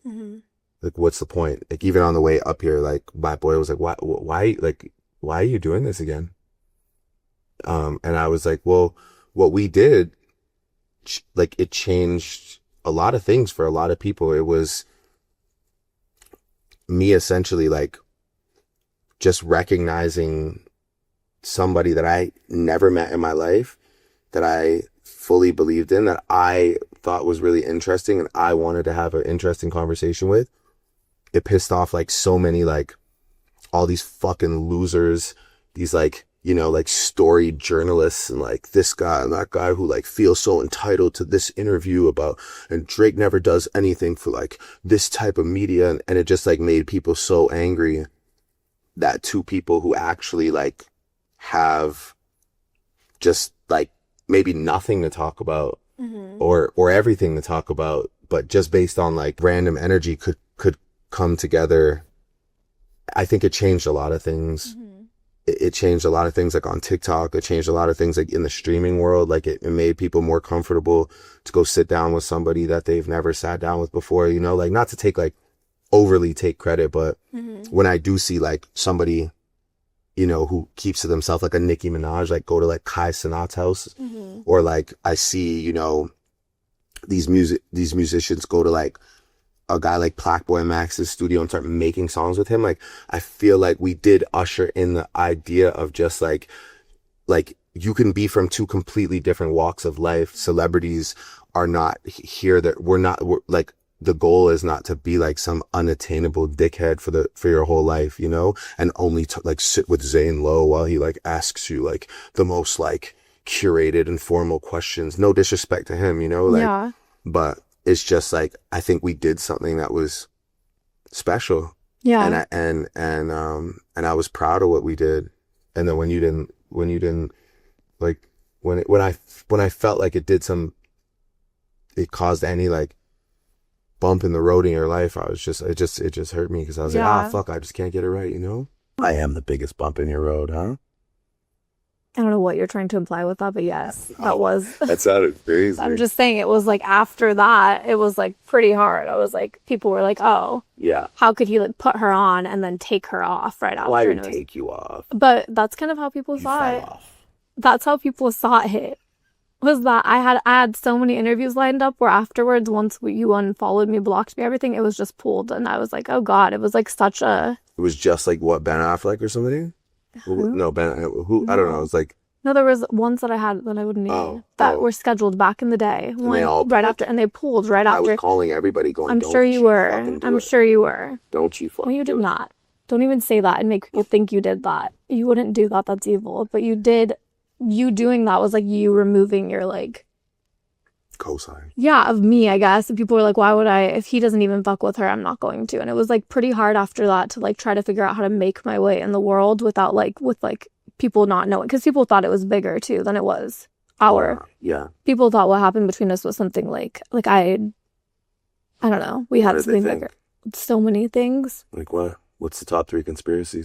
Mm-hmm. Like, what's the point? Like, even on the way up here, like, my boy was like, why are you doing this again? And I was like, well, what we did, like, it changed a lot of things for a lot of people. It was me essentially, like, just recognizing somebody that I never met in my life, that I fully believed in, that I thought was really interesting and I wanted to have an interesting conversation with. It pissed off like so many, like, all these fucking losers, these, like, you know, like, story journalists and like this guy and that guy who like feels so entitled to this interview about, and Drake never does anything for like this type of media. And it just like made people so angry that two people who actually like have just like maybe nothing to talk about, Mm-hmm. or everything to talk about, but just based on like random energy could come together. I think it changed a lot of things. Mm-hmm. It changed a lot of things like on TikTok. It changed a lot of things like in the streaming world. Like it made people more comfortable to go sit down with somebody that they've never sat down with before, you know, like not to take like overly take credit, but Mm-hmm. when I do see like somebody, you know, who keeps to themselves, like a Nicki Minaj, like go to like Kai Cenat's house, Mm-hmm. or like I see, you know, these musicians go to like a guy like Plackboy Max's studio and start making songs with him. Like, I feel like we did usher in the idea of just like you can be from two completely different walks of life. Celebrities are not here, that we're like, the goal is not to be like some unattainable dickhead for your whole life, you know, and only to like sit with Zane Lowe while he like asks you like the most like curated and formal questions. No disrespect to him, you know, like, Yeah. but it's just like, I think we did something that was special. Yeah. And I was proud of what we did. And then when you didn't like, when I felt like it caused any like bump in the road in your life, it just hurt me, because I was like, Yeah. fuck, I just can't get it right, you know? I am the biggest bump in your road, huh? I don't know what you're trying to imply with that, but yes, that was. That sounded crazy. I'm just saying, it was like after that, it was like pretty hard. I was like, people were like, oh, Yeah. how could he like put her on and then take her off right after? Why And would it was- take you off? But that's kind of how people You saw fell it. off. That's how people saw it. Was that I had so many interviews lined up where afterwards, once you unfollowed me, blocked me, everything, it was just pulled, and I was like, oh god, it was like such a. It was just like what, Ben Affleck or somebody? Who? No, who? I don't know. It was like, No, there was ones that I had that I wouldn't name that were scheduled back in the day. And they all right after, and they pulled right I after. was calling everybody going, I'm "Don't sure you were. fucking do I'm it. sure you were. Don't you fucking Well, you did do it." not. Don't even say that and make people think you did that. You wouldn't do that. That's evil. But you did. You doing that was like you removing your like. Cosign. Yeah, of me, I guess. And people were like, why would I? If he doesn't even fuck with her, I'm not going to. And it was like pretty hard after that to like try to figure out how to make my way in the world without like with like people not knowing, because people thought it was bigger too than it was. Yeah. People thought what happened between us was something like I don't know. We What had did they something think? bigger. So many things. Like what? What's the top 3 conspiracies?